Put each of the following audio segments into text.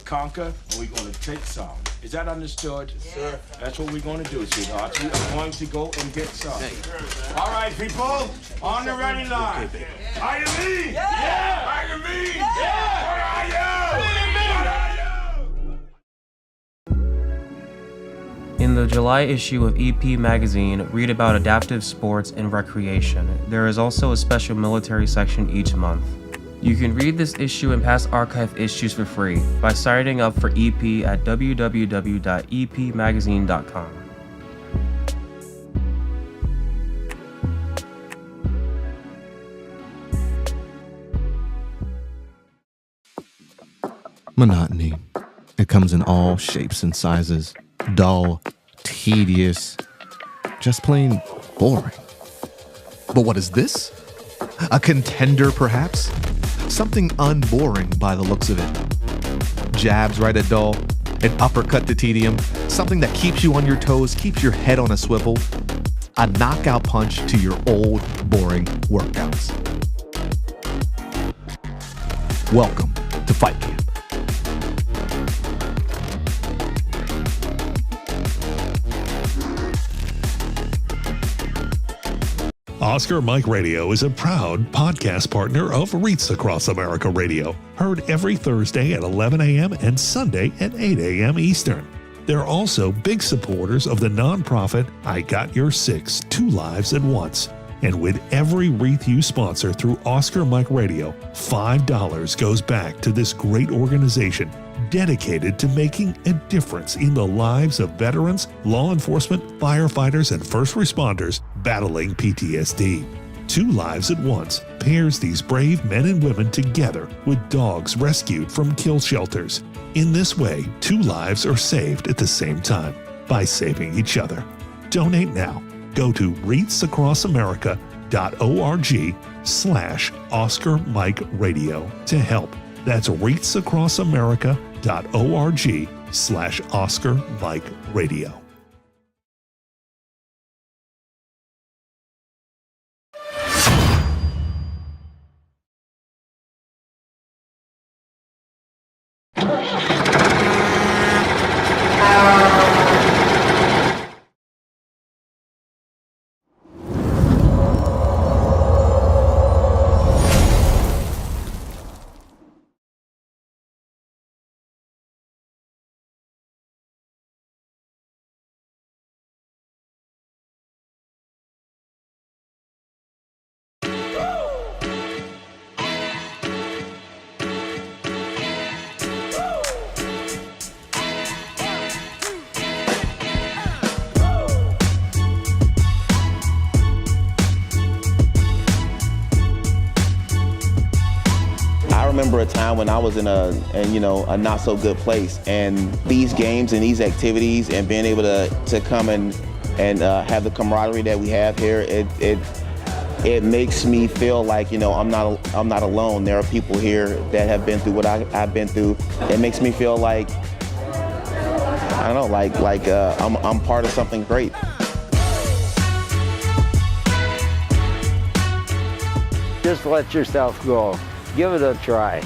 conquer and we're going to take some. Is that understood? Yes, sir. That's what we're going to do, sweetheart. We are going to go and get some. All right, people, on the ready line. Are you me? Yeah! Are you me? Yeah! What are you? In the July issue of EP magazine, read about adaptive sports and recreation. There is also a special military section each month. You can read this issue and past archive issues for free by signing up for EP at www.epmagazine.com. Monotony. It comes in all shapes and sizes. Dull, tedious, just plain boring. But what is this? A contender, perhaps? Something unboring by the looks of it. Jabs right at dull, an uppercut to tedium, something that keeps you on your toes, keeps your head on a swivel, a knockout punch to your old, boring workouts. Welcome to Fight Camp. Oscar Mike Radio is a proud podcast partner of Reach Across America Radio, heard every Thursday at 11 a.m. and Sunday at 8 a.m. Eastern. They're also big supporters of the nonprofit I Got Your Six, Two Lives at Once. And with every wreath you sponsor through Oscar Mike Radio, $5 goes back to this great organization dedicated to making a difference in the lives of veterans, law enforcement, firefighters, and first responders battling PTSD. Two Lives at Once pairs these brave men and women together with dogs rescued from kill shelters. In this way, two lives are saved at the same time by saving each other. Donate now. Go to reachacrossamerica.org/Oscar Mike Radio to help. That's reachacrossamerica.org/Oscar Mike Radio. I remember a time when I was in a not so good place, and these games and these activities and being able to come and have the camaraderie that we have here, it makes me feel like I'm not alone. There are people here that have been through what I've been through. It makes me feel like I don't know, I'm part of something great. Just let yourself go. Give it a try.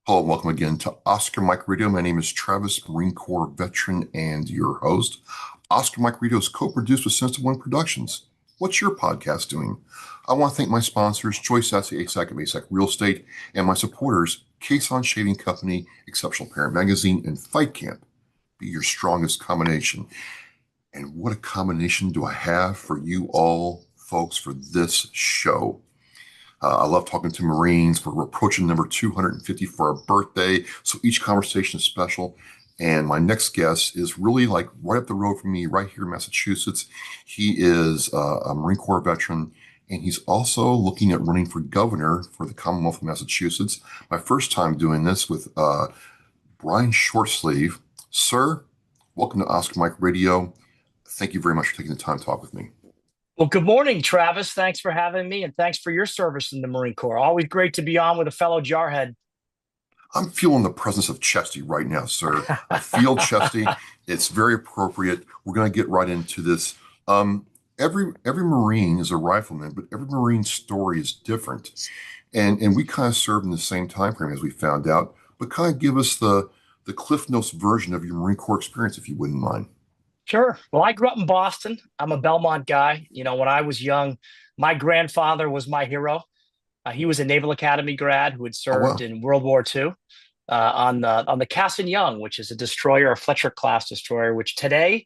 Hello, welcome again to Oscar Mike Radio. My name is Travis, Marine Corps veteran and your host. Oscar Mike Radio is co-produced with Sense of One Productions. What's your podcast doing? I want to thank my sponsors, Choice Sassy, ASAC Real Estate, and my supporters, Cason Shaving Company, Exceptional Parent Magazine, and Fight Camp. Be your strongest combination. And what a combination do I have for you all, folks, for this show. I love talking to Marines. We're approaching number 250 for our birthday, so each conversation is special. And my next guest is really like right up the road from me, right here in Massachusetts. He is a Marine Corps veteran, and he's also looking at running for governor for the Commonwealth of Massachusetts. My first time doing this with Brian Shortsleeve. Sir, welcome to Oscar Mike Radio. Thank you very much for taking the time to talk with me. Well, good morning, Travis. Thanks for having me, and thanks for your service in the Marine Corps. Always great to be on with a fellow jarhead. I'm feeling the presence of Chesty right now, sir. I feel Chesty. It's very appropriate. We're going to get right into this. Every Marine is a rifleman, but every Marine story is different. And we kind of served in the same time frame as we found out, but kind of give us the Cliff Notes version of your Marine Corps experience, if you wouldn't mind. Sure. Well, I grew up in Boston. I'm a Belmont guy. You know, when I was young, my grandfather was my hero. He was a Naval Academy grad who had served in World War II on the Cassin Young, which is a destroyer, a Fletcher class destroyer, which today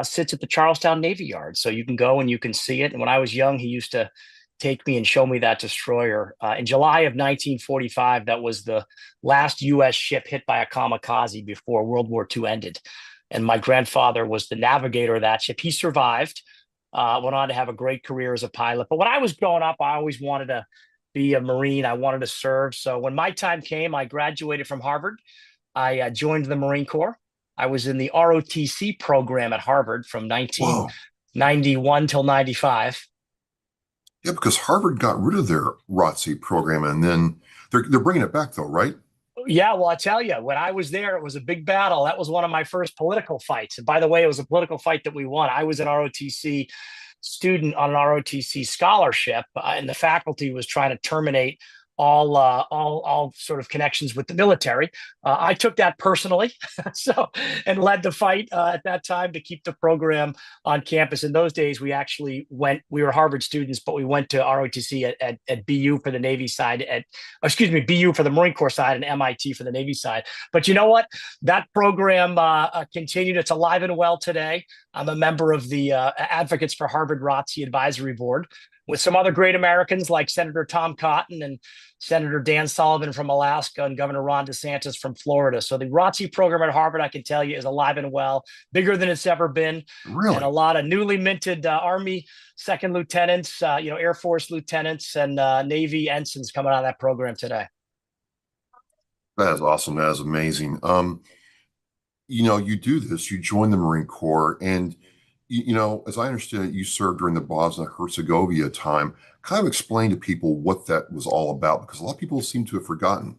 sits at the Charlestown Navy Yard. So you can go and you can see it. And when I was young, he used to take me and show me that destroyer. In July of 1945, that was the last U.S. ship hit by a kamikaze before World War II ended. And my grandfather was the navigator of that ship. He survived, went on to have a great career as a pilot. But when I was growing up, I always wanted to be a Marine. I wanted to serve. So when my time came, I graduated from Harvard. I joined the Marine Corps. I was in the ROTC program at Harvard from 1991 till 95. Yeah, because Harvard got rid of their ROTC program, and then they're bringing it back, though, right? Yeah, well, I tell you, when I was there, it was a big battle. That was one of my first political fights. And by the way, it was a political fight that we won. I was an ROTC student on an ROTC scholarship, and the faculty was trying to terminate all sort of connections with the military. I took that personally, and led the fight at that time to keep the program on campus. In those days, we were Harvard students, but we went to ROTC at BU for the Navy side, BU for the Marine Corps side, and MIT for the Navy side. But you know what? That program continued. It's alive and well today. I'm a member of the Advocates for Harvard ROTC Advisory Board, with some other great Americans like Senator Tom Cotton and Senator Dan Sullivan from Alaska and Governor Ron DeSantis from Florida. So the ROTC program at Harvard, I can tell you, is alive and well, bigger than it's ever been. Really? And a lot of newly minted Army second lieutenants, Air Force lieutenants, and Navy ensigns coming out of that program today. That is awesome. That is amazing. You do this, you join the Marine Corps, and as I understand it, you served during the Bosnia-Herzegovina time. Kind of explain to people what that was all about, because a lot of people seem to have forgotten.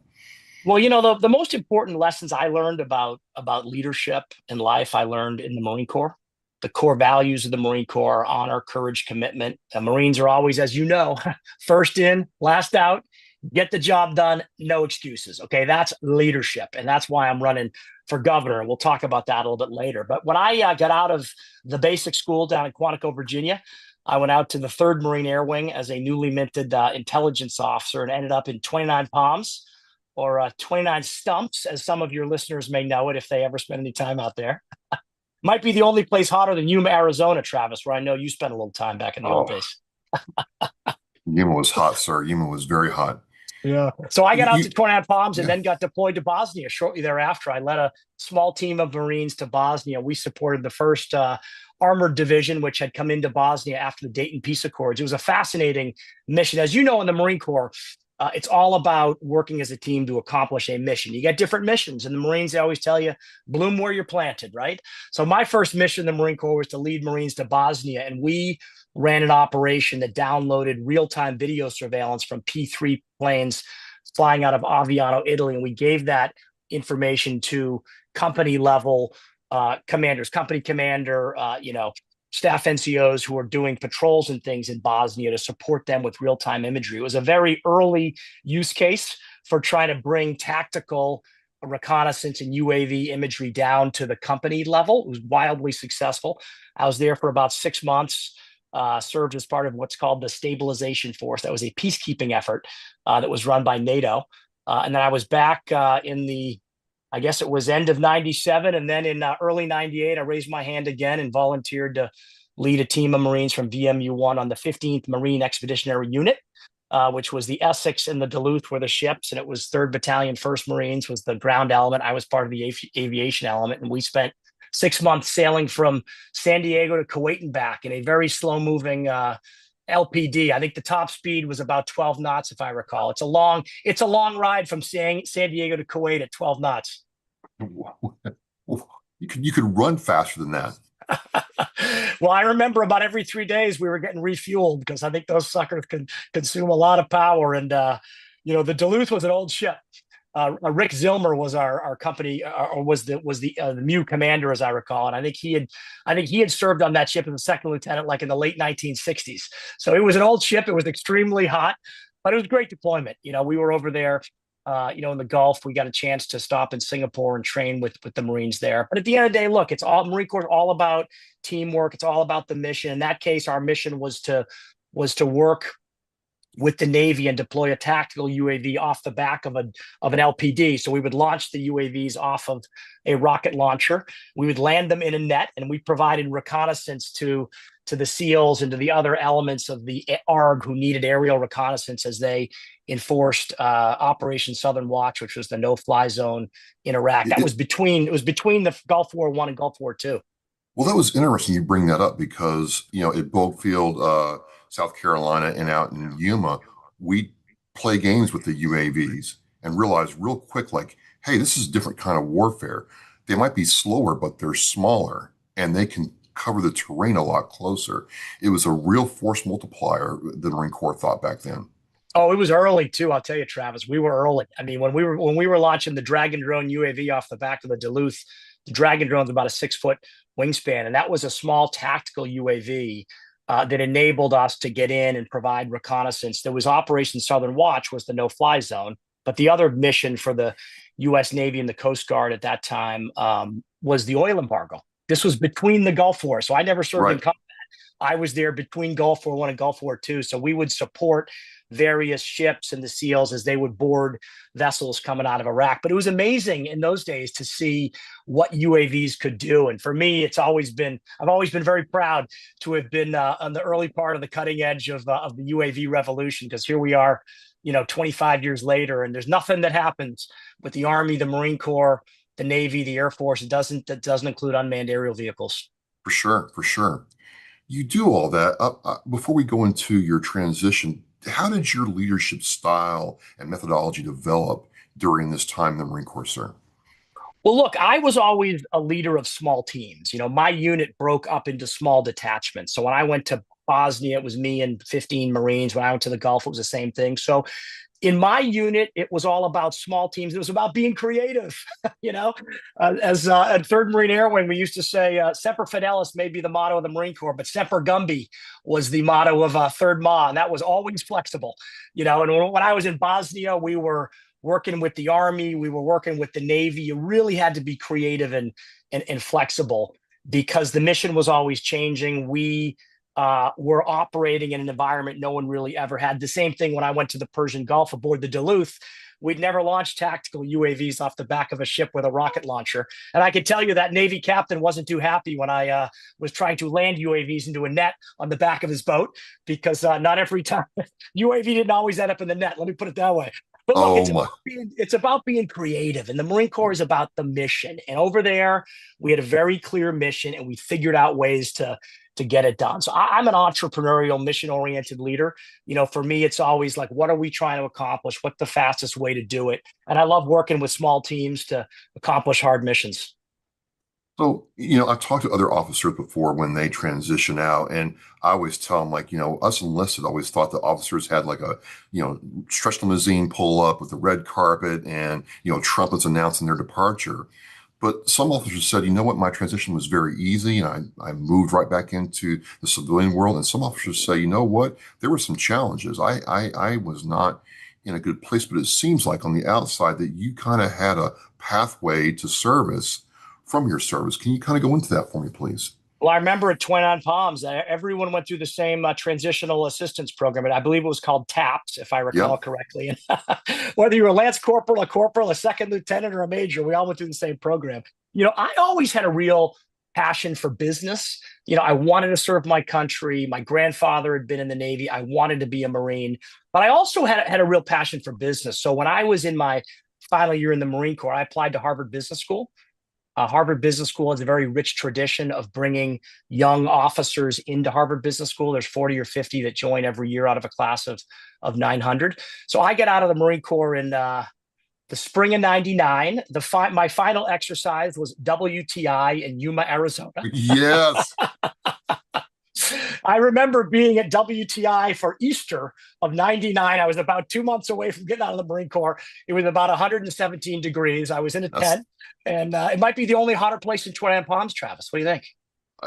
Well, the most important lessons I learned about leadership in life, I learned in the Marine Corps. The core values of the Marine Corps: honor, courage, commitment. The Marines are always, as you know, first in, last out, get the job done, no excuses. Okay, that's leadership. And that's why I'm running for governor. And we'll talk about that a little bit later. But when I got out of the basic school down in Quantico, Virginia, I went out to the 3rd Marine Air Wing as a newly minted intelligence officer, and ended up in 29 Palms, or 29 Stumps, as some of your listeners may know it if they ever spend any time out there. Might be the only place hotter than Yuma, Arizona, Travis, where I know you spent a little time back in the old days. Yuma was hot, sir. Yuma was very hot. Yeah. So I got out to 29 Palms and then got deployed to Bosnia shortly thereafter. I led a small team of Marines to Bosnia. We supported the 1st Armored Division, which had come into Bosnia after the Dayton Peace Accords. It was a fascinating mission. As you know, in the Marine Corps, it's all about working as a team to accomplish a mission. You get different missions, and the Marines, they always tell you, bloom where you're planted, right? So my first mission in the Marine Corps was to lead Marines to Bosnia, and we ran an operation that downloaded real-time video surveillance from P-3 planes flying out of Aviano, Italy, and we gave that information to company-level commanders, company commander, staff NCOs who are doing patrols and things in Bosnia to support them with real-time imagery. It was a very early use case for trying to bring tactical reconnaissance and UAV imagery down to the company level. It was wildly successful. I was there for about 6 months, served as part of what's called the Stabilization Force. That was a peacekeeping effort that was run by NATO. And then I was back I guess it was end of 97. And then in early 98, I raised my hand again and volunteered to lead a team of Marines from VMU-1 on the 15th Marine Expeditionary Unit, which was the Essex and the Duluth were the ships. And it was 3rd Battalion, 1st Marines was the ground element. I was part of the aviation element. And we spent 6 months sailing from San Diego to Kuwait and back in a very slow moving LPD. I think the top speed was about 12 knots, if I recall. It's a long ride from San Diego to Kuwait at 12 knots. You could run faster than that. Well, I remember about every 3 days we were getting refueled because I think those suckers can consume a lot of power. And the Duluth was an old ship. Rick Zilmer was our company, or was the MEU commander, as I recall, and I think he had served on that ship as a second lieutenant, like in the late 1960s. So it was an old ship. It was extremely hot, but it was great deployment. We were over there, in the Gulf. We got a chance to stop in Singapore and train with the Marines there. But at the end of the day, look, Marine Corps is all about teamwork. It's all about the mission. In that case, our mission was to work with the Navy and deploy a tactical UAV off the back of an LPD. So we would launch the UAVs off of a rocket launcher. We would land them in a net, and we provided reconnaissance to the SEALs and to the other elements of the ARG who needed aerial reconnaissance as they enforced Operation Southern Watch, which was the no-fly zone in Iraq. It was between the Gulf War I and Gulf War II. Well, that was interesting you bring that up because, at Bogue South Carolina, and out in Yuma, we play games with the UAVs and realize real quick, like, hey, this is a different kind of warfare. They might be slower, but they're smaller and they can cover the terrain a lot closer. It was a real force multiplier, the Marine Corps thought back then. Oh, it was early too. I'll tell you, Travis, we were early. I mean, when we were launching the Dragon drone UAV off the back of the Duluth, the Dragon drone's about a 6-foot wingspan, and that was a small tactical UAV that enabled us to get in and provide reconnaissance. There was Operation Southern Watch, was the no-fly zone, but the other mission for the U.S. Navy and the Coast Guard at that time was the oil embargo. This was between the Gulf War, so I never served in combat. I was there between Gulf War I and Gulf War II, so we would support various ships and the SEALs as they would board vessels coming out of Iraq. But it was amazing in those days to see what UAVs could do. And for me, I've always been very proud to have been on the early part of the cutting edge of the UAV revolution, because here we are, 25 years later, and there's nothing that happens with the Army, the Marine Corps, the Navy, the Air Force that doesn't include unmanned aerial vehicles. For sure. You do all that. Before we go into your transition, how did your leadership style and methodology develop during this time in the Marine Corps, sir? Well, look, I was always a leader of small teams. My unit broke up into small detachments. So when I went to Bosnia, it was me and 15 Marines. When I went to the Gulf, it was the same thing. So in my unit, it was all about small teams. It was about being creative, as at 3rd Marine Air Wing, we used to say, Semper Fidelis may be the motto of the Marine Corps, but Semper Gumby was the motto of 3rd Ma, and that was always flexible. And when I was in Bosnia, we were working with the Army, we were working with the Navy. You really had to be creative and flexible because the mission was always changing. We were operating in an environment no one really ever had. The same thing when I went to the Persian Gulf aboard the Duluth. We'd never launched tactical UAVs off the back of a ship with a rocket launcher. And I could tell you that Navy captain wasn't too happy when I was trying to land UAVs into a net on the back of his boat, because not every time UAV didn't always end up in the net. Let me put it that way. But look, it's about being creative, and the Marine Corps is about the mission. And over there, we had a very clear mission, and we figured out ways to get it done. So I'm an entrepreneurial, mission-oriented leader. For me, it's always like, what are we trying to accomplish? What's the fastest way to do it? And I love working with small teams to accomplish hard missions. So, I've talked to other officers before when they transition out, and I always tell them, like, us enlisted always thought the officers had like a, stretch limousine pull up with the red carpet and, trumpets announcing their departure. But some officers said, you know what, my transition was very easy, and I moved right back into the civilian world. And some officers say, you know what, there were some challenges. I was not in a good place, but it seems like on the outside that you kind of had a pathway to service from your service. Can you kind of go into that for me, please? Well, I remember at Twin on Palms, everyone went through the same transitional assistance program, and I believe it was called TAPS, if I recall correctly. And whether you were a lance corporal, a corporal, a second lieutenant, or a major, we all went through the same program. I always had a real passion for business. I wanted to serve my country. My grandfather had been in the Navy. I wanted to be a Marine, but I also had a real passion for business. So when I was in my final year in the Marine Corps, I applied to Harvard Business School. Harvard Business School has a very rich tradition of bringing young officers into Harvard Business School. There's 40 or 50 that join every year out of a class of 900. So I get out of the Marine Corps in the spring of '99. My final exercise was WTI in Yuma, Arizona. Yes. I remember being at WTI for Easter of '99. I was about 2 months away from getting out of the Marine Corps. It was about 117 degrees. I was in a tent, and it might be the only hotter place in 29 Palms, Travis. What do you think?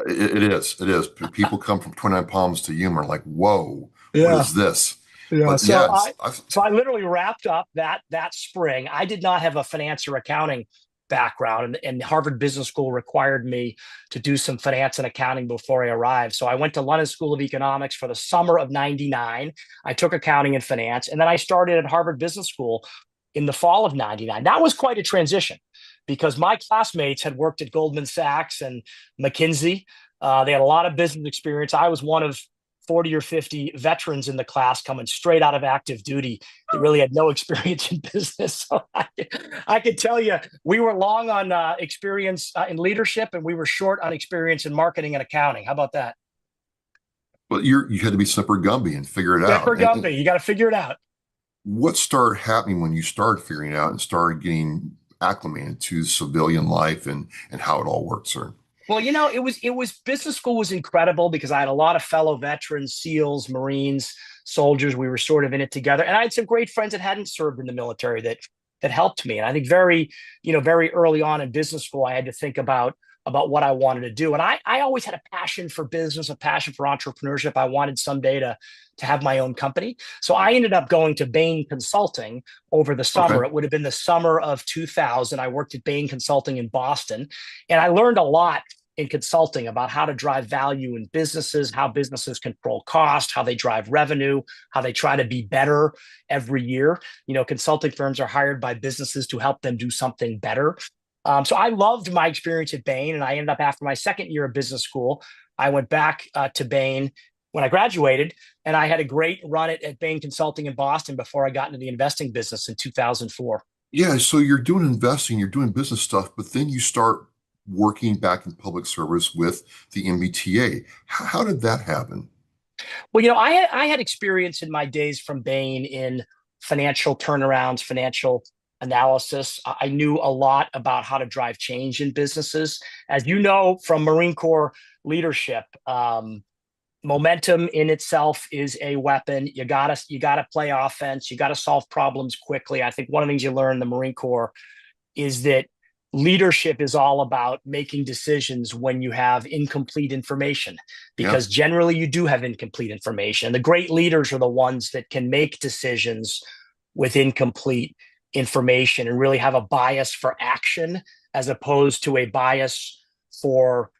It is. It is. People come from 29 Palms to Yuma like, whoa, Yeah. what is this? Yeah. But So yeah, I literally wrapped up that spring. I did not have a finance or accounting background, and Harvard Business School required me to do some finance and accounting before I arrived. So I went to London School of Economics for the summer of '99. I took accounting and finance, and then I started at Harvard Business School in the fall of '99. That was quite a transition because my classmates had worked at Goldman Sachs and McKinsey. They had a lot of business experience. I was one of 40 or 50 veterans in the class coming straight out of active duty that really had no experience in business. So I could tell you, we were long on experience in leadership, and we were short on experience in marketing and accounting. How about that? Well, you had to be Snipper Gumby and figure it out. Snipper Gumby, you got to figure it out. What started happening when you started figuring it out and started getting acclimated to civilian life and how it all works, sir? Well, it was business school was incredible because I had a lot of fellow veterans, SEALs, Marines, soldiers. We were sort of in it together. And I had some great friends that hadn't served in the military that helped me. And I think very early on in business school, I had to think about what I wanted to do. And I always had a passion for business, a passion for entrepreneurship. I wanted someday to have my own company. So I ended up going to Bain Consulting over the summer. Okay. It would have been the summer of 2000. I worked at Bain Consulting in Boston, and I learned a lot in consulting about how to drive value in businesses, how businesses control cost, how they drive revenue, how they try to be better every year. Consulting firms are hired by businesses to help them do something better. So I loved my experience at Bain, and I ended up, after my second year of business school, I went back to Bain when I graduated, and I had a great run at Bain Consulting in Boston before I got into the investing business in 2004. Yeah, so you're doing investing, you're doing business stuff, but then you start working back in public service with the MBTA. How did that happen? Well, I had experience in my days from Bain in financial turnarounds, financial analysis. I knew a lot about how to drive change in businesses. As you know from Marine Corps leadership, momentum in itself is a weapon. You gotta play offense. You gotta solve problems quickly. I think one of the things you learn in the Marine Corps is that leadership is all about making decisions when you have incomplete information, because generally you do have incomplete information. And the great leaders are the ones that can make decisions with incomplete information and really have a bias for action as opposed to a bias for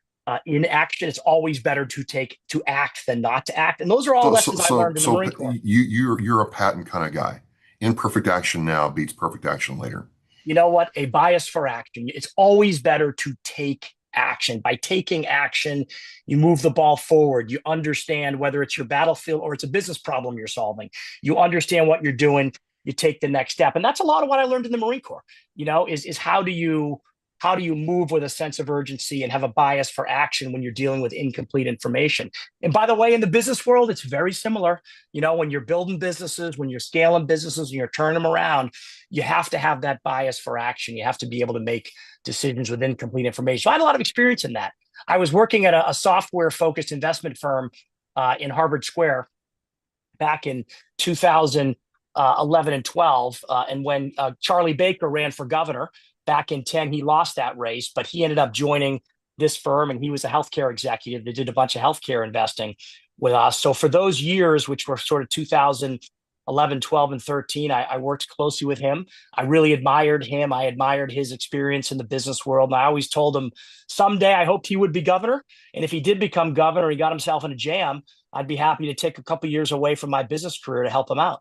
inaction. It's always better to act than not to act. And those are all lessons I learned in the Marine Corps. You're a patent kind of guy. Imperfect action now beats perfect action later. You know what? A bias for action. It's always better to take action. By taking action, you move the ball forward. You understand whether it's your battlefield or it's a business problem you're solving. You understand what you're doing. You take the next step. And that's a lot of what I learned in the Marine Corps, is how do you move with a sense of urgency and have a bias for action when you're dealing with incomplete information. And by the way, in the business world, it's very similar. When you're building businesses, when you're scaling businesses and you're turning them around, you have to have that bias for action. You have to be able to make decisions with incomplete information. So I had a lot of experience in that. I was working at a software-focused investment firm in Harvard Square back in 2011 and 12. And when Charlie Baker ran for governor, back in 10, he lost that race, but he ended up joining this firm, and he was a healthcare executive that did a bunch of healthcare investing with us. So for those years, which were sort of 2011, 12, and 13, I worked closely with him. I really admired him. I admired his experience in the business world. And I always told him someday I hoped he would be governor. And if he did become governor, he got himself in a jam, I'd be happy to take a couple of years away from my business career to help him out.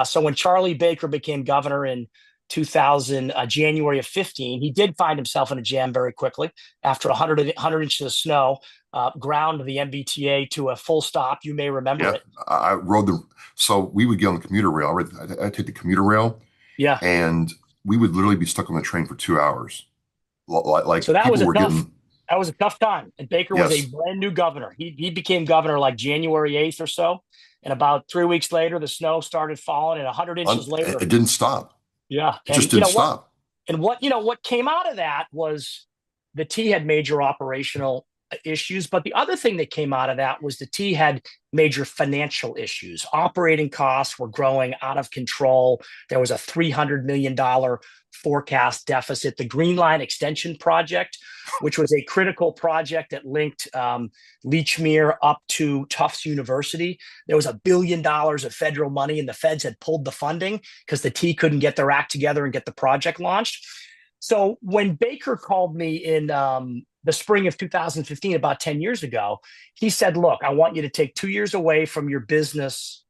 So when Charlie Baker became governor in January of 15, he did find himself in a jam very quickly. After 100 inches of snow, ground the MBTA to a full stop. You may remember it. I rode so we would get on the commuter rail. I'd take the commuter rail. Yeah. And we would literally be stuck on the train for 2 hours. So that was a tough time. And Baker was a brand new governor. He became governor like January 8th or so. And about 3 weeks later, the snow started falling, and 100 inches later, it didn't stop. Yeah. It just didn't stop. What came out of that was the T had major operational issues. But the other thing that came out of that was the T had major financial issues. Operating costs were growing out of control. There was a $300 million forecast deficit. The Green Line Extension Project, which was a critical project that linked Lechmere up to Tufts University, there was $1 billion of federal money, and the feds had pulled the funding because the T couldn't get their act together and get the project launched. So when Baker called me in the spring of 2015, about 10 years ago, he said, look, I want you to take 2 years away from your business,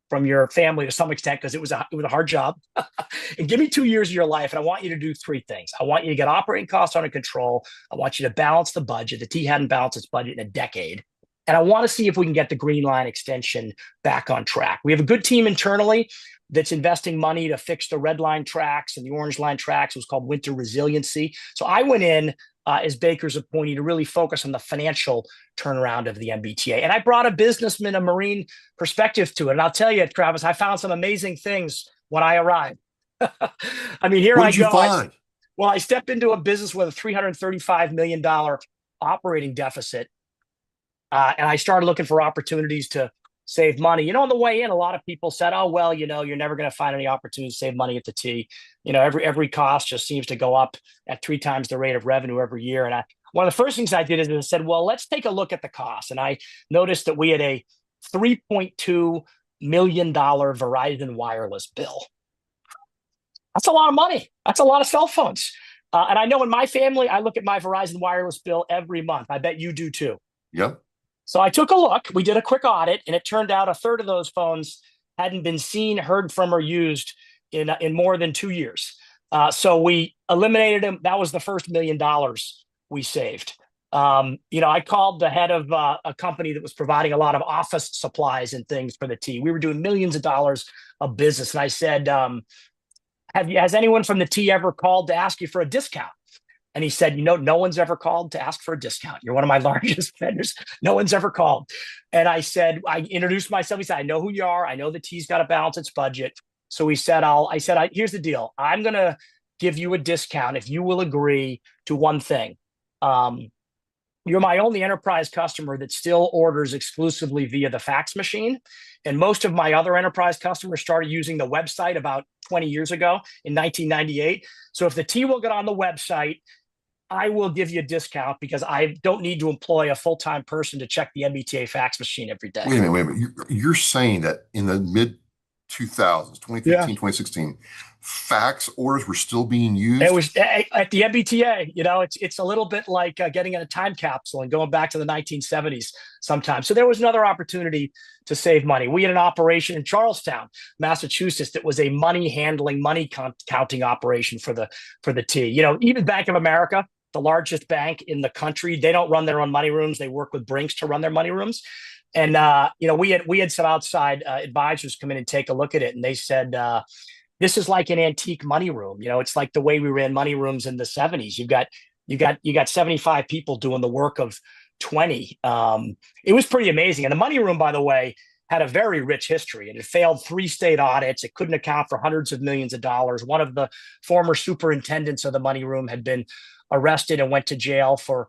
from your family to some extent, because it was a hard job, and give me 2 years of your life. And I want you to do three things. I want you to get operating costs under control. I want you to balance the budget. The T hadn't balanced its budget in a decade. And I want to see if we can get the Green Line extension back on track. We have a good team internally that's investing money to fix the red line tracks and the orange line tracks. It was called winter resiliency. So I went in as Baker's appointee to really focus on the financial turnaround of the MBTA. And I brought a businessman, a Marine perspective to it. And I'll tell you, Travis, I found some amazing things when I arrived. I mean, here I go. What did you find? I stepped into a business with a $335 million operating deficit. And I started looking for opportunities to save money. On the way in, a lot of people said, oh, well, you're never going to find any opportunity to save money at the T. Every cost just seems to go up at 3 times the rate of revenue every year. And one of the first things I did is I said, well, let's take a look at the cost. And I noticed that we had a $3.2 million Verizon wireless bill. That's a lot of money. That's a lot of cell phones. And I know in my family, I look at my Verizon wireless bill every month. I bet you do too. Yep. So I took a look. We did a quick audit, and it turned out a third of those phones hadn't been seen, heard from, or used in more than 2 years. So we eliminated them. That was the first $1 million we saved. I called the head of a company that was providing a lot of office supplies and things for the T. We were doing millions of dollars of business. And I said, has anyone from the T ever called to ask you for a discount? And he said, no one's ever called to ask for a discount. You're one of my largest vendors. No one's ever called. And I said, I introduced myself. He said, I know who you are. I know the T's got to balance its budget. So he said, here's the deal. I'm going to give you a discount if you will agree to one thing. You're my only enterprise customer that still orders exclusively via the fax machine. And most of my other enterprise customers started using the website about 20 years ago in 1998. So if the T will get on the website, I will give you a discount because I don't need to employ a full-time person to check the MBTA fax machine every day. Wait a minute. You're saying that in the mid-2000s, 2015, 2016, fax orders were still being used? It was at the MBTA. It's a little bit like getting in a time capsule and going back to the 1970s sometimes. So there was another opportunity to save money. We had an operation in Charlestown, Massachusetts, that was a money handling, money counting operation for the T. Even Bank of America, the largest bank in the country, they don't run their own money rooms. They work with Brinks to run their money rooms. And we had some outside advisors come in and take a look at it, and they said, this is like an antique money room. It's like the way we ran money rooms in the 70s. You got 75 people doing the work of 20. It was pretty amazing. And the money room, by the way, had a very rich history. It had failed 3 state audits. It couldn't account for hundreds of millions of dollars. One of the former superintendents of the money room had been arrested and went to jail for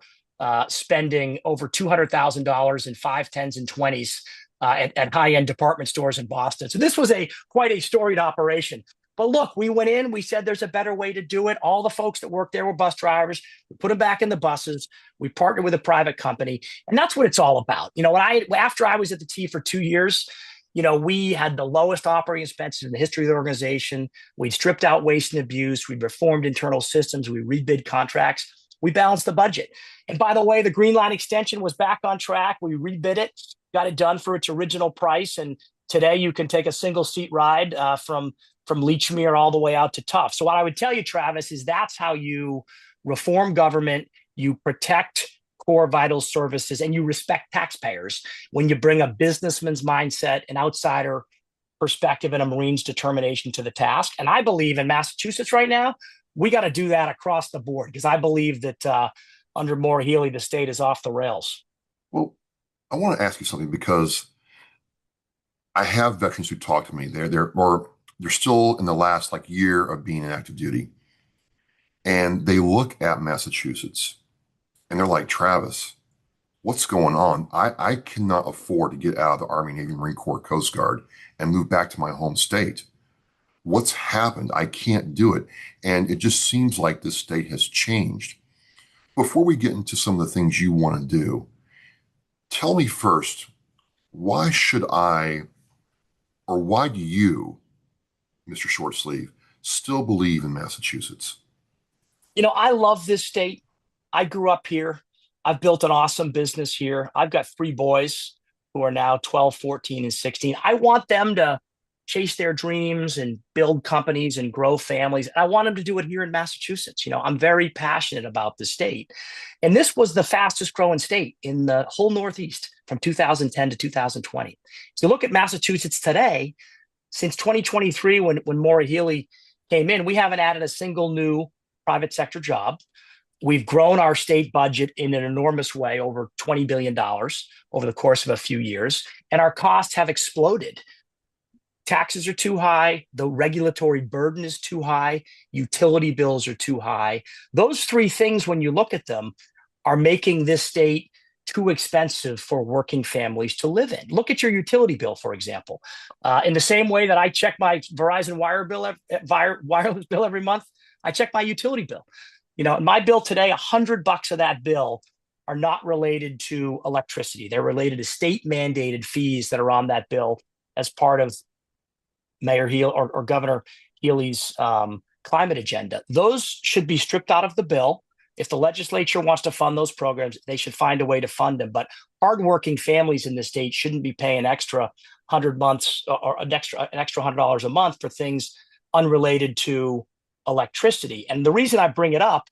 spending over $200,000 in 5, 10s, and 20s at high-end department stores in Boston. So this was quite a storied operation. But look, we went in, we said there's a better way to do it. All the folks that worked there were bus drivers. We put them back in the buses. We partnered with a private company. And that's what it's all about. After I was at the T for 2 years, we had the lowest operating expenses in the history of the organization. We'd stripped out waste and abuse. We'd reformed internal systems. We rebid contracts. We balanced the budget. And by the way, the Green Line extension was back on track. We rebid it, got it done for its original price. And today you can take a single seat ride from Lechmere all the way out to Tufts. So what I would tell you, Travis, is that's how you reform government, you protect core vital services, and you respect taxpayers when you bring a businessman's mindset, an outsider perspective, and a Marine's determination to the task. And I believe in Massachusetts right now, we got to do that across the board, because I believe that under Maura Healey, the state is off the rails. Well, I want to ask you something, because I have veterans who talk to me. They're still in the last year of being in active duty, and they look at Massachusetts and they're like, Travis, What's going on? I cannot afford to get out of the Army, Navy, Marine Corps, Coast Guard and move back to my home state. What's happened? I can't do it. And it just seems like this state has changed. Before we get into some of the things you want to do, tell me first, why should I, or why do you, Mr. Shortsleeve, still believe in Massachusetts? I love this state. I grew up here. I've built an awesome business here. I've got 3 boys who are now 12, 14, and 16. I want them to chase their dreams and build companies and grow families. I want them to do it here in Massachusetts. I'm very passionate about the state. And this was the fastest growing state in the whole Northeast from 2010 to 2020. So look at Massachusetts today, since 2023, when Maura Healey came in, we haven't added a single new private sector job. We've grown our state budget in an enormous way, over $20 billion over the course of a few years, and our costs have exploded. Taxes are too high. The regulatory burden is too high. Utility bills are too high. Those 3 things, when you look at them, are making this state too expensive for working families to live in. Look at your utility bill, for example. In the same way that I check my Verizon wireless bill every month, I check my utility bill. My bill today, $100 of that bill are not related to electricity. They're related to state mandated fees that are on that bill as part of Mayor Healy or Governor Healy's climate agenda. Those should be stripped out of the bill. If the legislature wants to fund those programs, they should find a way to fund them. But hardworking families in the state shouldn't be paying extra 100 months or an extra $100 a month for things unrelated to electricity. And the reason I bring it up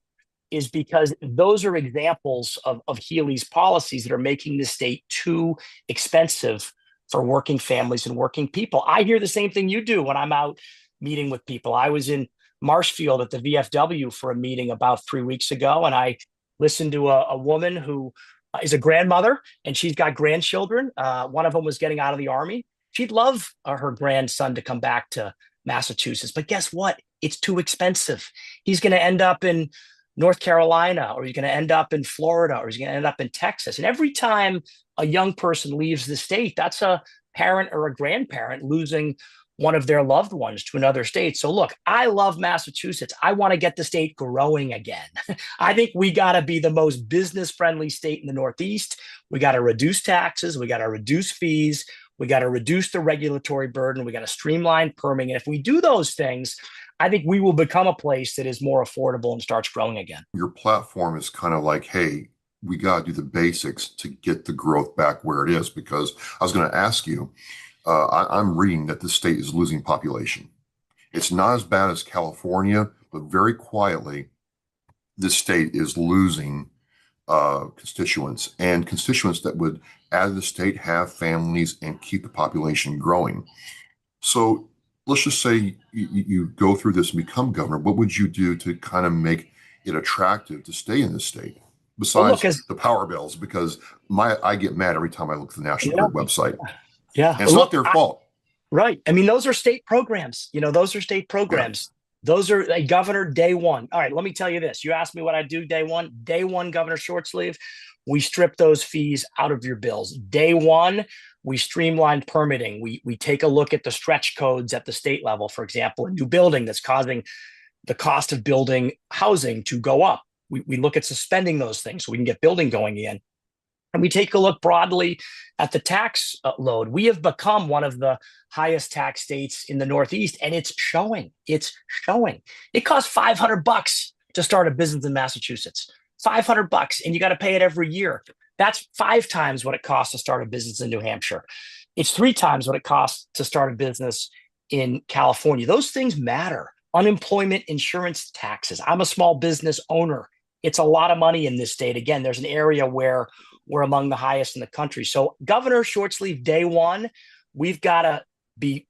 is because those are examples of Healy's policies that are making the state too expensive for working families and working people. I hear the same thing you do when I'm out meeting with people. I was in Marshfield at the VFW for a meeting about 3 weeks ago, and I listened to a woman who is a grandmother, and she's got grandchildren. One of them was getting out of the Army. She'd love her grandson to come back to Massachusetts, but guess what? It's too expensive. He's going to end up in North Carolina, or he's going to end up in Florida, or he's going to end up in Texas. And every time a young person leaves the state, that's a parent or a grandparent losing one of their loved ones to another state. So look, I love Massachusetts. I want to get the state growing again. I think we got to be the most business-friendly state in the Northeast. We got to reduce taxes. We got to reduce fees. We got to reduce the regulatory burden. We got to streamline permitting. And if we do those things, I think we will become a place that is more affordable and starts growing again. Your platform is kind of like, hey, we got to do the basics to get the growth back where it is. Because I was going to ask you, I'm reading that the state is losing population. It's not as bad as California, but very quietly, this state is losing constituents, and constituents that would, as the state, have families and keep the population growing. So let's just say you go through this and become governor. What would you do to kind of make it attractive to stay in this state? Besides the power bills, because I get mad every time I look at the National Grid website. Yeah. And it's not their fault. Right. I mean, those are state programs. Those are state programs. Yeah. Those are a governor day one. All right. Let me tell you this. You asked me what I do day one. Day one, Governor Shortsleeve, we strip those fees out of your bills. Day one, we streamline permitting. We take a look at the stretch codes at the state level. For example, a new building that's causing the cost of building housing to go up. We look at suspending those things so we can get building going again. And we take a look broadly at the tax load. We have become one of the highest tax states in the Northeast, and it's showing. It's showing. It costs $500 to start a business in Massachusetts. $500, and you got to pay it every year. That's 5 times what it costs to start a business in New Hampshire. It's 3 times what it costs to start a business in California. Those things matter. Unemployment insurance taxes. I'm a small business owner. It's a lot of money in this state. Again, there's an area where we're among the highest in the country. So Governor Shortsleeve, day one, we've got to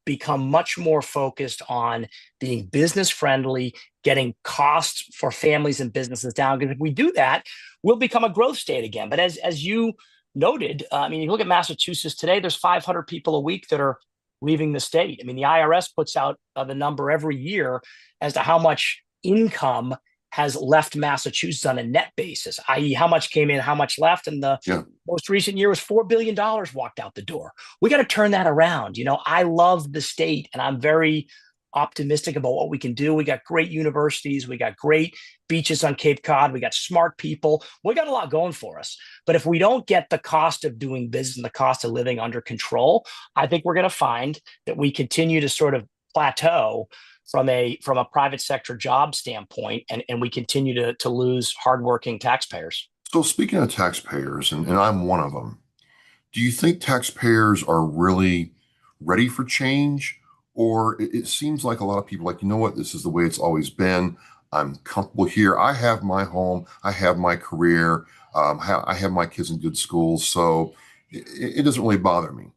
become much more focused on being business friendly, getting costs for families and businesses down. Because if we do that, we'll become a growth state again. But as you noted, you look at Massachusetts today, there's 500 people a week that are leaving the state. The IRS puts out the number every year as to how much income has left Massachusetts on a net basis, i.e. how much came in, how much left. And the most recent year was $4 billion walked out the door. We got to turn that around. I love the state, and I'm very optimistic about what we can do. We got great universities. We got great beaches on Cape Cod. We got smart people. We got a lot going for us. But if we don't get the cost of doing business and the cost of living under control, I think we're going to find that we continue to sort of plateau from a private sector job standpoint, and we continue to lose hardworking taxpayers. So speaking of taxpayers, and I'm one of them, do you think taxpayers are really ready for change? Or it seems like a lot of people like, you know what, this is the way it's always been. I'm comfortable here. I have my home. I have my career. I have my kids in good schools. So it doesn't really bother me.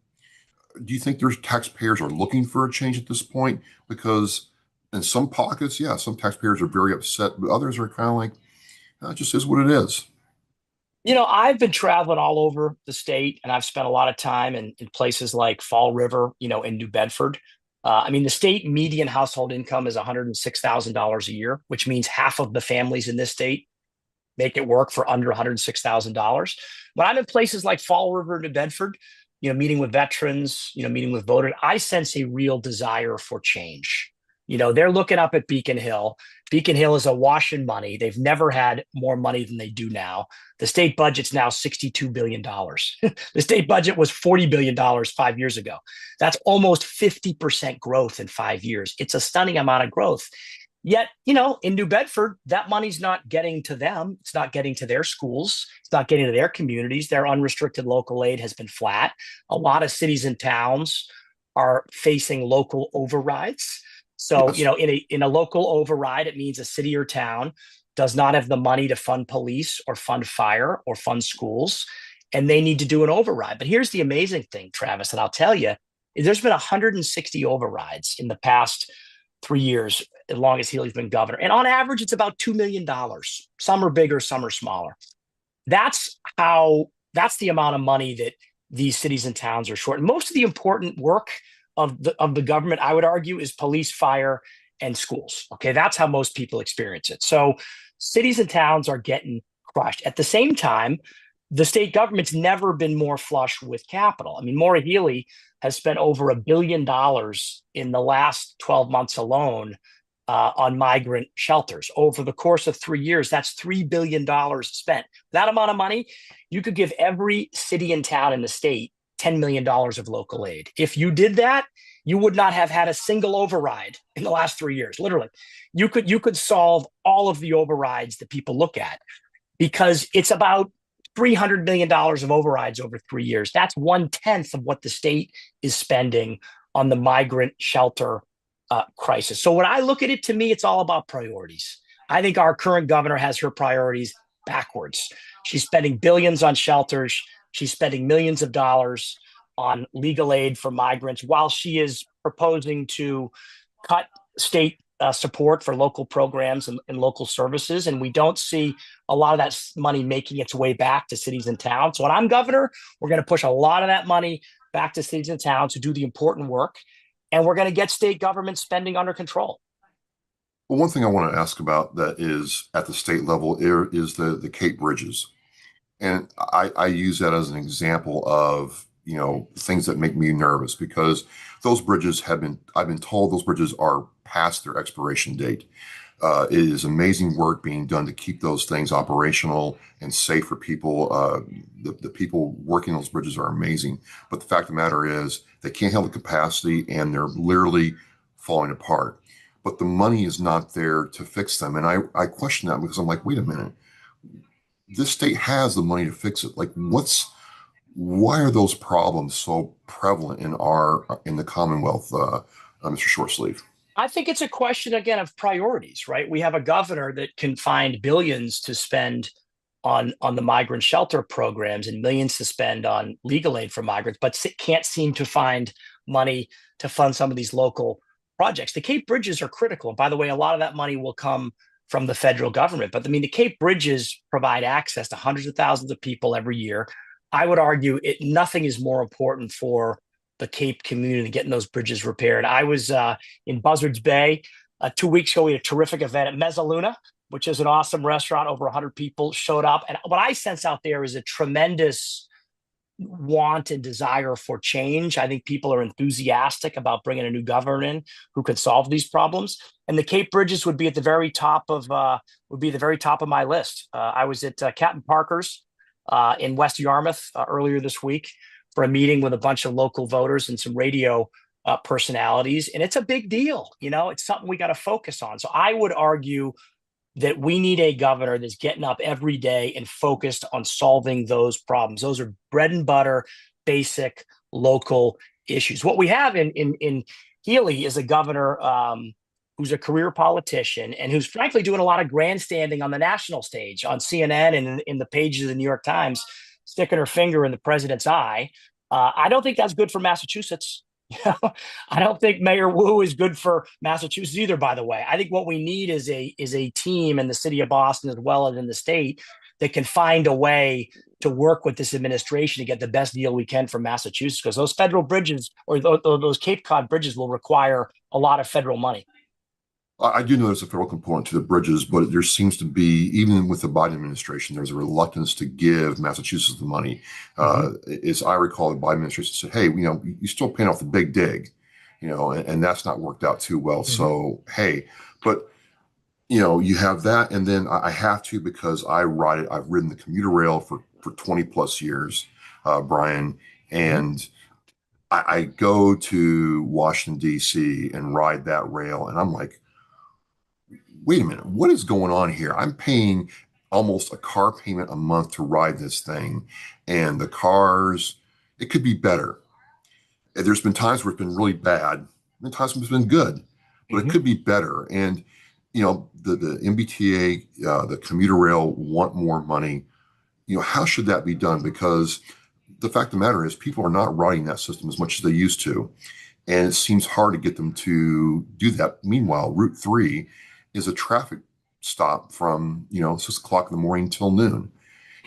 Do you think there's taxpayers are looking for a change at this point? Because in some pockets, some taxpayers are very upset, but others are kind of like, it just is what it is. I've been traveling all over the state, and I've spent a lot of time in places like Fall River, in New Bedford. The state median household income is $106,000 a year, which means half of the families in this state make it work for under $106,000. When I'm in places like Fall River, New Bedford, meeting with veterans, meeting with voters, I sense a real desire for change. They're looking up at Beacon Hill. Beacon Hill is awash in money. They've never had more money than they do now. The state budget's now $62 billion. The state budget was $40 billion 5 years ago. That's almost 50% growth in 5 years. It's a stunning amount of growth. Yet, in New Bedford, that money's not getting to them. It's not getting to their schools. It's not getting to their communities. Their unrestricted local aid has been flat. A lot of cities and towns are facing local overrides. So, in a local override, it means a city or town does not have the money to fund police or fund fire or fund schools, and they need to do an override. But here's the amazing thing, Travis, and I'll tell you, there's been 160 overrides in the past 3 years, as long as Healy's been governor. And on average, it's about $2 million. Some are bigger, some are smaller. That's the amount of money that these cities and towns are short. And most of the important work of the government, I would argue, is police, fire, and schools. Okay, that's how most people experience it. So cities and towns are getting crushed. At the same time, the state government's never been more flush with capital. Maura Healey has spent over $1 billion in the last 12 months alone on migrant shelters. Over the course of 3 years, that's $3 billion spent. That amount of money, you could give every city and town in the state $10 million of local aid. If you did that, you would not have had a single override in the last 3 years. Literally, you could solve all of the overrides that people look at, because it's about $300 million of overrides over 3 years. That's 1/10 of what the state is spending on the migrant shelter crisis. So when I look at it, to me, it's all about priorities. I think our current governor has her priorities backwards. She's spending billions on shelters. She's spending millions of dollars on legal aid for migrants, while she is proposing to cut state support for local programs and local services. And we don't see a lot of that money making its way back to cities and towns. So when I'm governor, we're going to push a lot of that money back to cities and towns to do the important work. And we're going to get state government spending under control. Well, one thing I want to ask about that is at the state level is the Cape Bridges. And I use that as an example of, things that make me nervous, because those bridges I've been told those bridges are past their expiration date. It is amazing work being done to keep those things operational and safe for people. The people working those bridges are amazing. But the fact of the matter is they can't handle the capacity, and they're literally falling apart. But the money is not there to fix them. And I question that, because I'm like, wait a minute. This state has the money to fix it. Like, why are those problems so prevalent in the Commonwealth, Mr. Shortsleeve? I think it's a question, again, of priorities, right? We have a governor that can find billions to spend on the migrant shelter programs and millions to spend on legal aid for migrants, but can't seem to find money to fund some of these local projects. The Cape Bridges are critical. And by the way, a lot of that money will come from the federal government. But the Cape Bridges provide access to hundreds of thousands of people every year. I would argue nothing is more important for the Cape community than getting those bridges repaired. I was in Buzzards Bay 2 weeks ago. We had a terrific event at Mezzaluna. which is an awesome restaurant. Over 100 people showed up. And what I sense out there is a tremendous want and desire for change. I think people are enthusiastic about bringing a new governor in who could solve these problems. And the Cape Bridges would be at the very top of my list. I was at Captain Parker's in West Yarmouth earlier this week for a meeting with a bunch of local voters and some radio personalities, and it's a big deal. It's something we got to focus on. So I would argue that we need a governor that's getting up every day and focused on solving those problems. Those are bread and butter, basic local issues. What we have in Healy is a governor who's a career politician and who's frankly doing a lot of grandstanding on the national stage, on CNN and in the pages of the New York Times, sticking her finger in the president's eye. I don't think that's good for Massachusetts. I don't think Mayor Wu is good for Massachusetts either, by the way. I think what we need is a team in the city of Boston as well as in the state that can find a way to work with this administration to get the best deal we can for Massachusetts, because those federal bridges or those Cape Cod bridges will require a lot of federal money. I do know there's a federal component to the bridges, but there seems to be, even with the Biden administration, there's a reluctance to give Massachusetts the money. As I recall, the Biden administration said, hey, you're still paying off the big dig, and that's not worked out too well. So, hey, but, you have that. And then I have to, because I've ridden the commuter rail for 20 plus years, Brian, and I go to Washington, D.C. and ride that rail. And I'm like, wait a minute, what is going on here? I'm paying almost a car payment a month to ride this thing. And the cars, it could be better. There's been times where it's been really bad, and times when it's been good, but it could be better. And, the MBTA, the commuter rail want more money. How should that be done? Because the fact of the matter is people are not riding that system as much as they used to. And it seems hard to get them to do that. Meanwhile, Route 3 is a traffic stop from 6 o'clock in the morning till noon.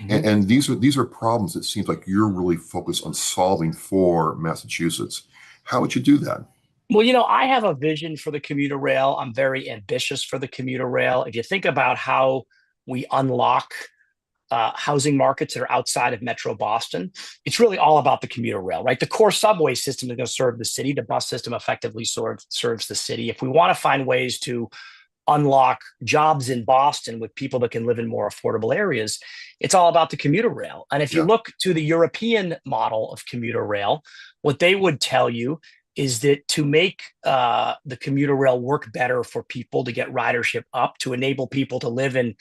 And these are problems that seems like you're really focused on solving for Massachusetts. How would you do that? Well, I have a vision for the commuter rail. I'm very ambitious for the commuter rail. If you think about how we unlock housing markets that are outside of Metro Boston, it's really all about the commuter rail, right? The core subway system is going to serve the city. The bus system effectively serves the city. If we want to find ways to unlock jobs in Boston with people that can live in more affordable areas, it's all about the commuter rail. And if you look to the European model of commuter rail, what they would tell you is that to make the commuter rail work better for people, to get ridership up, to enable people to live in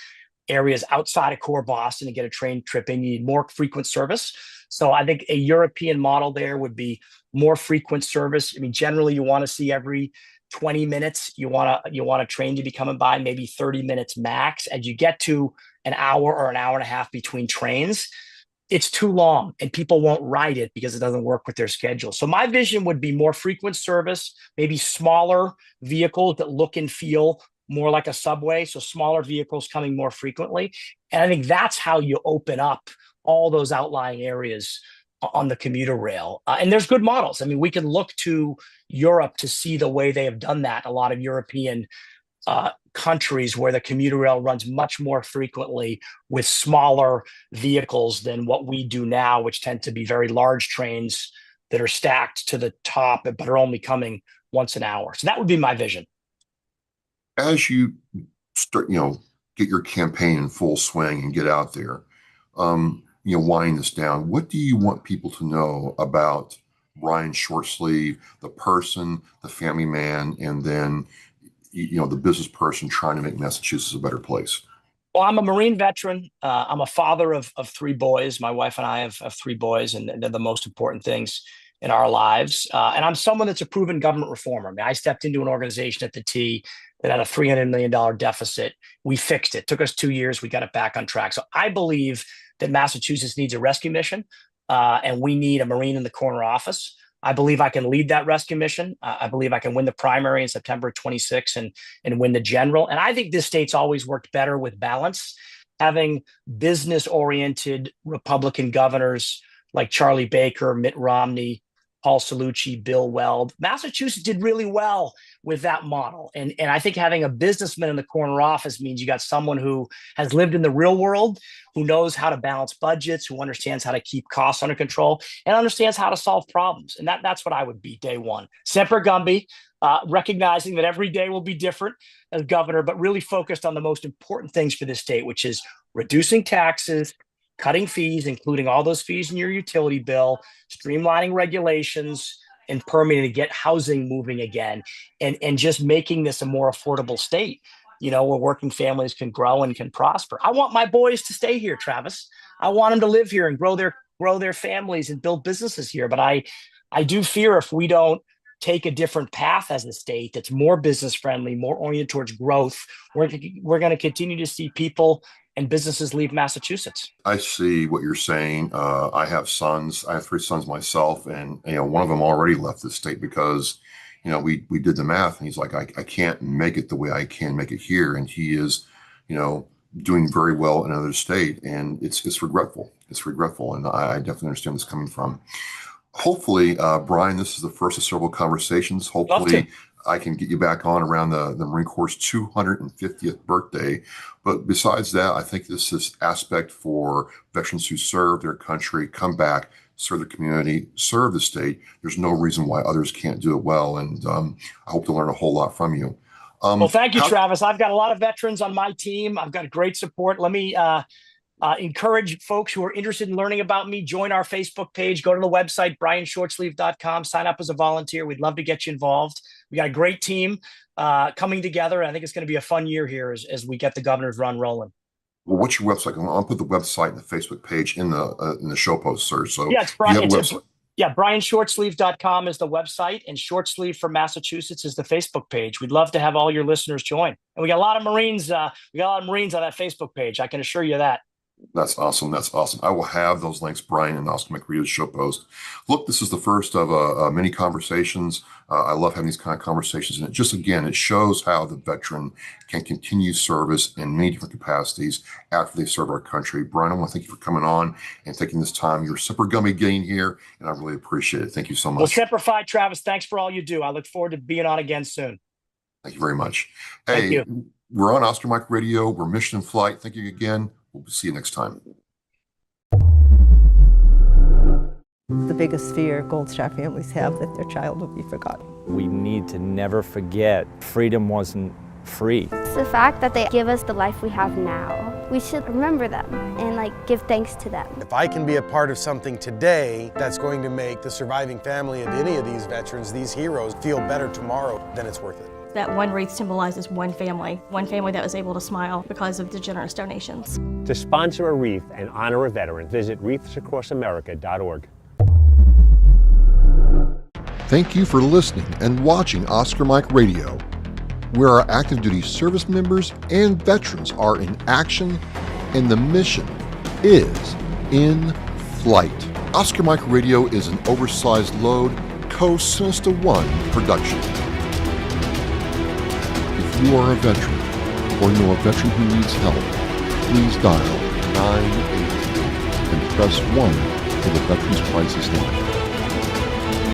areas outside of core Boston and get a train trip in, you need more frequent service. So I think a European model there would be more frequent service. I mean, generally you want to see every 20 minutes, you want a train to be coming by, maybe 30 minutes max. As you get to an hour or an hour and a half between trains, it's too long and people won't ride it because it doesn't work with their schedule. So my vision would be more frequent service, maybe smaller vehicles that look and feel more like a subway. So smaller vehicles coming more frequently. And I think that's how you open up all those outlying areas on the commuter rail. And there's good models. I mean, we can look to Europe to see the way they have done that. A lot of European countries where the commuter rail runs much more frequently with smaller vehicles than what we do now, which tend to be very large trains that are stacked to the top, but are only coming once an hour. So that would be my vision. As you start, get your campaign in full swing and get out there, winding this down, what do you want people to know about Brian Shortsleeve, the person, the family man, and then, the business person trying to make Massachusetts a better place? Well, I'm a Marine veteran. I'm a father of 3 boys. My wife and I have 3 boys, and they're the most important things in our lives. And I'm someone that's a proven government reformer. I mean, I stepped into an organization at the T that had a $300 million deficit. We fixed it. Took us 2 years. We got it back on track. So I believe that Massachusetts needs a rescue mission, and we need a Marine in the corner office. I believe I can lead that rescue mission. I believe I can win the primary in September 26 and win the general. And I think this state's always worked better with balance. Having business-oriented Republican governors like Charlie Baker, Mitt Romney, Paul Cellucci, Bill Weld. Massachusetts did really well with that model. And I think having a businessman in the corner office means you got someone who has lived in the real world, who knows how to balance budgets, who understands how to keep costs under control, and understands how to solve problems. And that's what I would be day one. Semper Gumby, recognizing that every day will be different as governor, but really focused on the most important things for this state, which is reducing taxes, cutting fees, including all those fees in your utility bill, streamlining regulations and permitting to get housing moving again, and just making this a more affordable state, where working families can grow and can prosper. I want my boys to stay here, Travis. I want them to live here and grow their families and build businesses here. But I do fear if we don't take a different path as a state that's more business friendly, more oriented towards growth, we're going to continue to see people and businesses leave Massachusetts. I see what you're saying. I have sons. I have 3 sons myself, and one of them already left the state because we did the math, and he's like, I can't make it the way I can make it here, and he is doing very well in another state, and it's regretful. It's regretful, and I definitely understand this coming from. Hopefully, Brian, this is the first of several conversations. Hopefully, I can get you back on around the Marine Corps' 250th birthday. But besides that, I think this aspect for veterans who serve their country, come back, serve the community, serve the state. There's no reason why others can't do it well. And I hope to learn a whole lot from you. Well, thank you, Travis. I've got a lot of veterans on my team. I've got great support. Let me encourage folks who are interested in learning about me, join our Facebook page, go to the website, brianshortsleeve.com, sign up as a volunteer. We'd love to get you involved. We got a great team coming together. I think it's going to be a fun year here as we get the governor's run rolling. Well, what's your website? I'll put the website and the Facebook page in the show post, sir. So yeah, it's Brian. brianshortsleeve.com is the website, and Shortsleeve for Massachusetts is the Facebook page. We'd love to have all your listeners join. And we got a lot of Marines. We got a lot of Marines on that Facebook page. I can assure you that. That's awesome. That's awesome. I will have those links, Brian, and Oscar McRea's show post. Look, this is the first of many conversations. I love having these kind of conversations. And it shows how the veteran can continue service in many different capacities after they serve our country. Brian, I want to thank you for coming on and taking this time. You're super gummy getting here, and I really appreciate it. Thank you so much. Well, Semper Fi, Travis. Thanks for all you do. I look forward to being on again soon. Thank you very much. Thank you. We're on Oscar Mike Radio. We're mission in flight. Thank you again. We'll see you next time. The biggest fear Gold Star families have that their child will be forgotten. We need to never forget freedom wasn't free. It's the fact that they give us the life we have now. We should remember them and give thanks to them. If I can be a part of something today that's going to make the surviving family of any of these veterans, these heroes, feel better tomorrow, then it's worth it. That one wreath symbolizes one family that was able to smile because of the generous donations. To sponsor a wreath and honor a veteran, visit wreathsacrossamerica.org. Thank you for listening and watching Oscar Mike Radio, where our active duty service members and veterans are in action and the mission is in flight. Oscar Mike Radio is an oversized load co-Sinista One production. If you are a veteran or know a veteran who needs help, please dial 988 and press 1 for the Veterans Crisis Line.